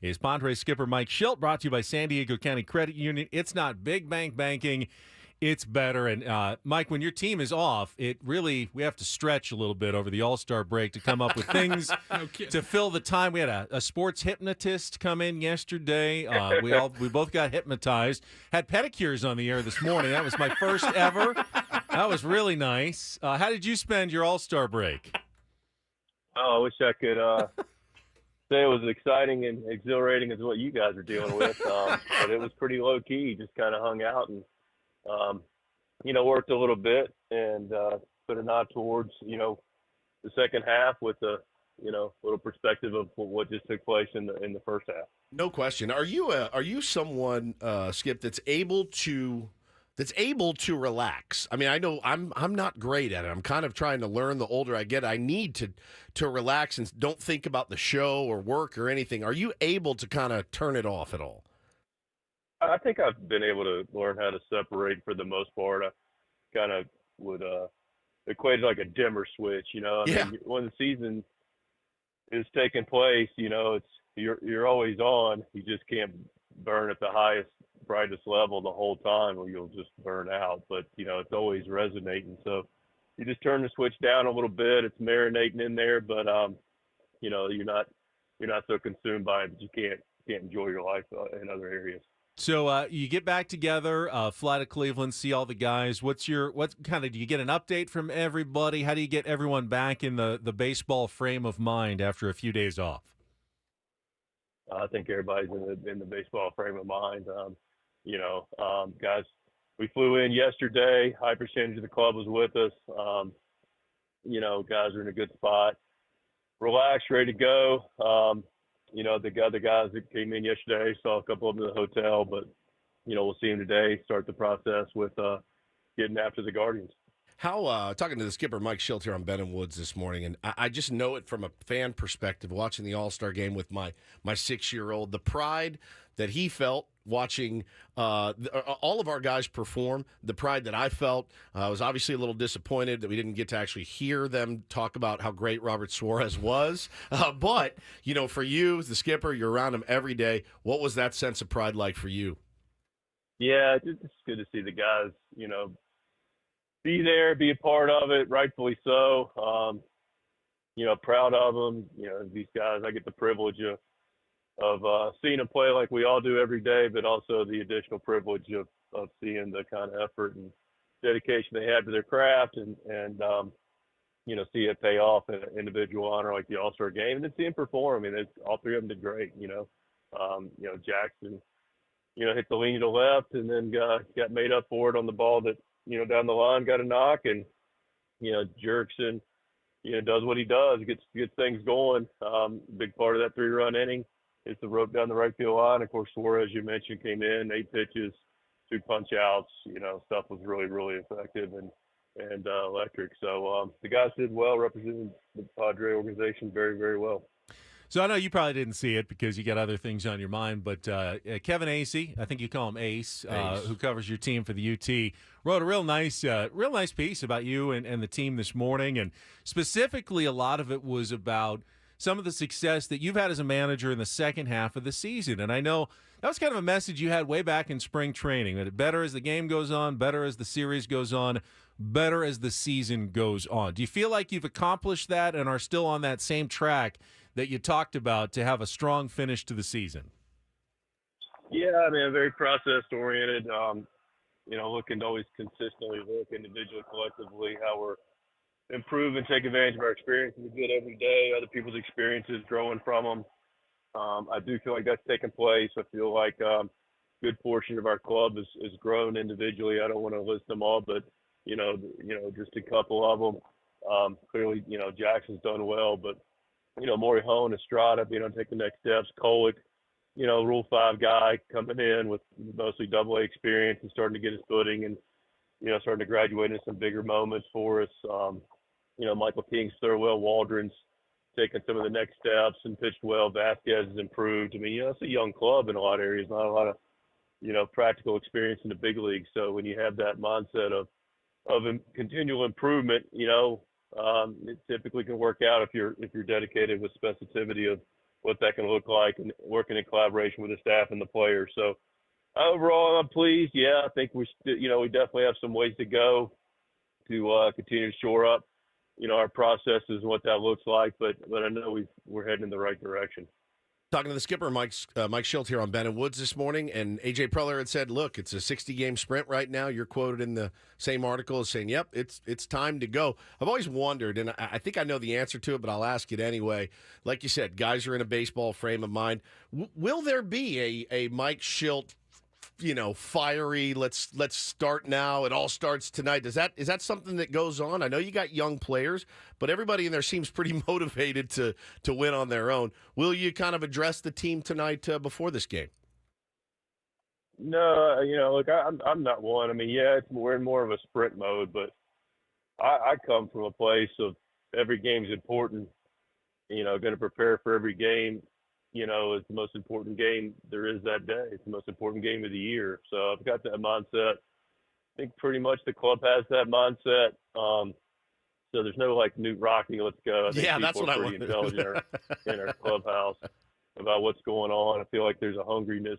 is Padres skipper Mike Shildt, brought to you by San Diego County Credit Union. It's not big bank banking, it's better. And Mike, when your team is off, we have to stretch a little bit over the All-Star break to come up with things No kidding. to fill the time. We had a sports hypnotist come in yesterday. We both got hypnotized. Had pedicures on the air this morning. That was my first ever. That was really nice. How did you spend your All-Star break? Oh, I wish I could say it was exciting and exhilarating as what you guys are dealing with, but it was pretty low key. Just kind of hung out and worked a little bit and put a nod towards the second half with a little perspective of what just took place in the first half. No question. Are you someone, Skip, that's able to relax? I mean, I know I'm not great at it. I'm kind of trying to learn the older I get. I need to relax and don't think about the show or work or anything. Are you able to kind of turn it off at all? I think I've been able to learn how to separate for the most part. I kind of would equate it like a dimmer switch. Yeah. Mean, when the season is taking place, you're always on. You just can't burn at the highest, brightest level the whole time, or you'll just burn out. But it's always resonating. So you just turn the switch down a little bit. It's marinating in there, but you're not so consumed by it that you can't enjoy your life in other areas. So you get back together, fly to Cleveland, see all the guys. What kind of, do you get an update from everybody? How do you get everyone back in the baseball frame of mind after a few days off? I think everybody's in the baseball frame of mind. Guys, we flew in yesterday. High percentage of the club was with us. Guys are in a good spot, relaxed, ready to go. The guys that came in yesterday, saw a couple of them in the hotel, but we'll see them today. Start the process with getting after the Guardians. How talking to the skipper Mike Shildt here on Ben and Woods this morning, and I just know it from a fan perspective, watching the All-Star game with my 6-year-old, the pride that he felt watching all of our guys perform, the pride that I felt. I was obviously a little disappointed that we didn't get to actually hear them talk about how great Robert Suarez was. But, for you, as the skipper, you're around him every day. What was that sense of pride like for you? Yeah, it's good to see the guys, be there, be a part of it, rightfully so. Proud of them. These guys, I get the privilege of seeing them play like we all do every day, but also the additional privilege of seeing the kind of effort and dedication they have to their craft and see it pay off in an individual honor like the All-Star game, and then see them perform. I mean, all three of them did great. Jackson, hit the lean to the left and then got made up for it on the ball that, down the line got a knock, and, Jerkson, does what he does, gets things going. Big part of that 3-run inning. Hits the rope down the right field line. Of course, Suarez, you mentioned, came in, 8 pitches, 2 punch outs. Stuff was really, really effective and electric. So the guys did well, represented the Padre organization very, very well. So I know you probably didn't see it because you got other things on your mind, but Kevin Acey, I think you call him Ace, who covers your team for the UT, wrote a real nice piece about you and the team this morning, and specifically a lot of it was about some of the success that you've had as a manager in the second half of the season. And I know that was kind of a message you had way back in spring training, that better as the game goes on, better as the series goes on, better as the season goes on. Do you feel like you've accomplished that and are still on that same track that you talked about to have a strong finish to the season? Yeah, I mean, I'm very process-oriented, looking to always consistently look individually, collectively, how we're improve and take advantage of our experiences we get every day, other people's experiences, growing from them. I do feel like that's taking place. I feel like a good portion of our club is grown individually. I don't want to list them all, but just a couple of them. Clearly, Jackson's done well, but Morihone, Estrada, take the next steps. Kolick, Rule 5 guy coming in with mostly Double-A experience and starting to get his footing and starting to graduate into some bigger moments for us. Michael King's thrown well. Waldron's taken some of the next steps and pitched well. Vasquez has improved. I mean, it's a young club in a lot of areas, not a lot of, practical experience in the big league. So when you have that mindset of continual improvement, it typically can work out if you're dedicated with specificity of what that can look like, and working in collaboration with the staff and the players. So overall, I'm pleased. Yeah, I think we definitely have some ways to go to continue to shore up, our processes and what that looks like. But I know we're heading in the right direction. Talking to the skipper, Mike Shildt here on Ben and Woods this morning, and A.J. Preller had said, look, it's a 60-game sprint right now. You're quoted in the same article as saying, yep, it's time to go. I've always wondered, and I think I know the answer to it, but I'll ask it anyway. Like you said, guys are in a baseball frame of mind. Will there be a Mike Shildt, fiery, let's start now, it all starts tonight? Is that something that goes on? I know you got young players, but everybody in there seems pretty motivated to win on their own. Will you kind of address the team tonight before this game? No, look, I'm not one. I mean, yeah, we're in more of a sprint mode, but I come from a place of every game's important. Going to prepare for every game. It's the most important game there is that day. It's the most important game of the year. So I've got that mindset. I think pretty much the club has that mindset. So there's no Newt Rockney, let's go. I think that's what I pretty intelligent in our clubhouse about what's going on. I feel like there's a hungriness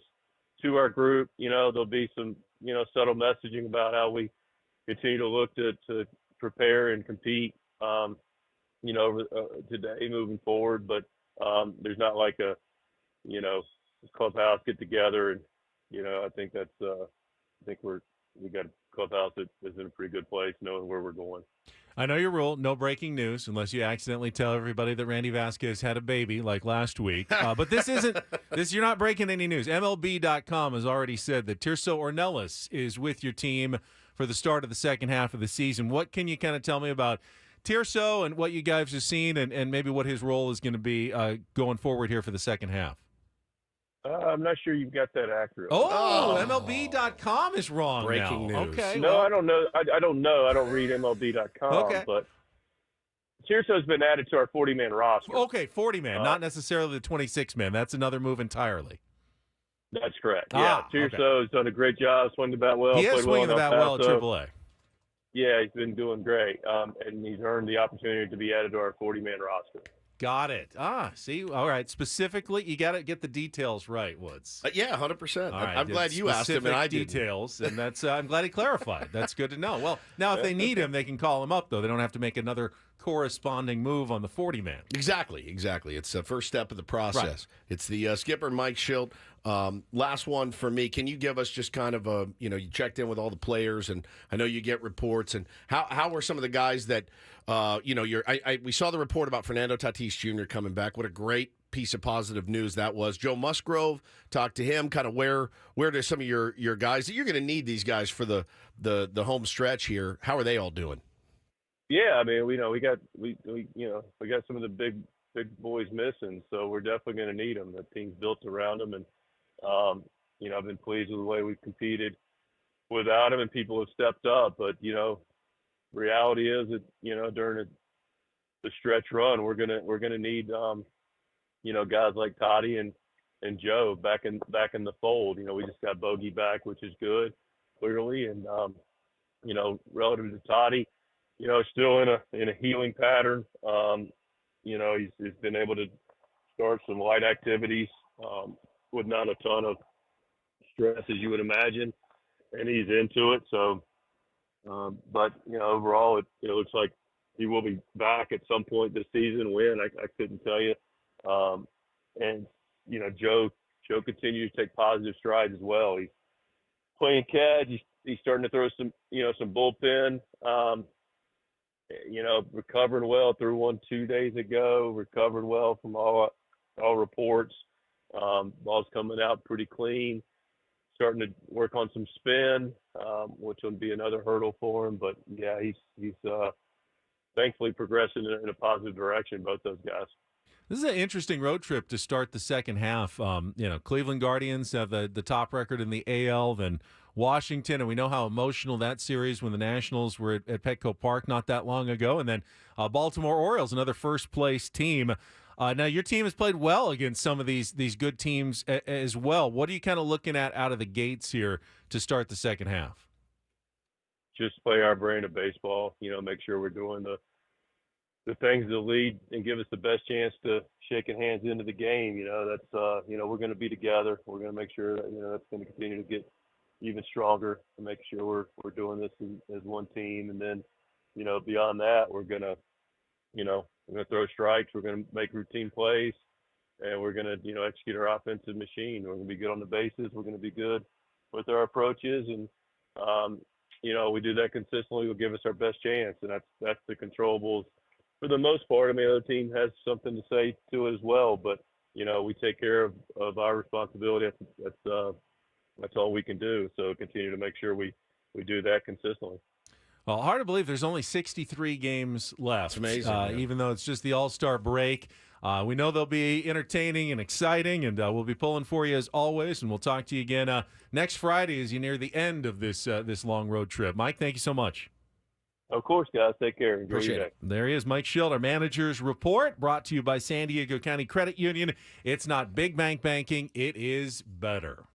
to our group. There'll be some, subtle messaging about how we continue to look to prepare and compete, over today moving forward. But there's not like a, clubhouse get together, and I think that's we got a clubhouse that is in a pretty good place, knowing where we're going. I know your rule: no breaking news, unless you accidentally tell everybody that Randy Vasquez had a baby like last week. But this isn't this. You're not breaking any news. MLB.com has already said that Tirso Ornelas is with your team for the start of the second half of the season. What can you kind of tell me about Tirso and what you guys have seen, and maybe what his role is going to be going forward here for the second half? I'm not sure you've got that accurate. MLB.com is wrong. Breaking now. news. Okay. No, I don't know. I don't know. I don't read MLB.com. Okay. But Tirso's been added to our 40-man roster. Okay, 40-man, not necessarily the 26-man. That's another move entirely. That's correct. Yeah, Tirso has done a great job, swinging the bat well. He is swinging the bat well at AAA. Yeah, he's been doing great, and he's earned the opportunity to be added to our 40-man roster. Got it. See, all right. Specifically, you got to get the details right, Woods. Yeah, 100%. Right. I'm glad you asked him, and I didn't. Details, and that's I'm glad he clarified. That's good to know. Well, now if they need him, they can call him up, though. They don't have to make another corresponding move on the 40-man. Exactly. It's the first step of the process. Right. It's the skipper, Mike Shildt. Last one for me. Can you give us just kind of a, you checked in with all the players, and I know you get reports, and how were some of the guys that, we saw the report about Fernando Tatis Jr. coming back. What a great piece of positive news that was. Joe Musgrove, talked to him, kind of where do some of your guys that you're going to need these guys for the home stretch here. How are they all doing? Yeah, I mean, we got some of the big boys missing, so we're definitely going to need them. The team's built around them, and I've been pleased with the way we've competed without them, and people have stepped up. But reality is that during the stretch run, we're gonna need guys like Toddy and Joe back in the fold. We just got Bogey back, which is good, clearly, and relative to Toddy, still in a healing pattern. He's been able to start some light activities with not a ton of stress, as you would imagine, and he's into it. So, but overall, it looks like he will be back at some point this season. When I couldn't tell you. And Joe continues to take positive strides as well. He's playing catch. He's starting to throw some bullpen. Recovering well. Threw one 2 days ago. Recovered well from all reports. Ball's coming out pretty clean. Starting to work on some spin, which will be another hurdle for him. But yeah, he's thankfully progressing in a positive direction. Both those guys. This is an interesting road trip to start the second half. Cleveland Guardians have the top record in the AL, then Washington, and we know how emotional that series when the Nationals were at Petco Park not that long ago, and then Baltimore Orioles, another first-place team. Now, your team has played well against some of these good teams as well. What are you kind of looking at out of the gates here to start the second half? Just play our brand of baseball, make sure we're doing the things that lead and give us the best chance to shaking hands into the game. That's we're going to be together. We're going to make sure that that's going to continue to get even stronger and make sure we're doing this as one team. And then beyond that, we're going to throw strikes. We're going to make routine plays, and we're going to execute our offensive machine. We're going to be good on the bases. We're going to be good with our approaches, and we do that consistently. Will give us our best chance, and that's the controllables for the most part. I mean, the other team has something to say to it as well, but we take care of our responsibility. That's all we can do. So continue to make sure we do that consistently. Well, hard to believe there's only 63 games left. It's amazing, even though it's just the All-Star break. We know they'll be entertaining and exciting, and we'll be pulling for you as always. And we'll talk to you again next Friday as you near the end of this long road trip. Mike, thank you so much. Of course, guys. Take care. Enjoy your day. There he is, Mike Shildt, our manager's report, brought to you by San Diego County Credit Union. It's not big bank banking. It is better.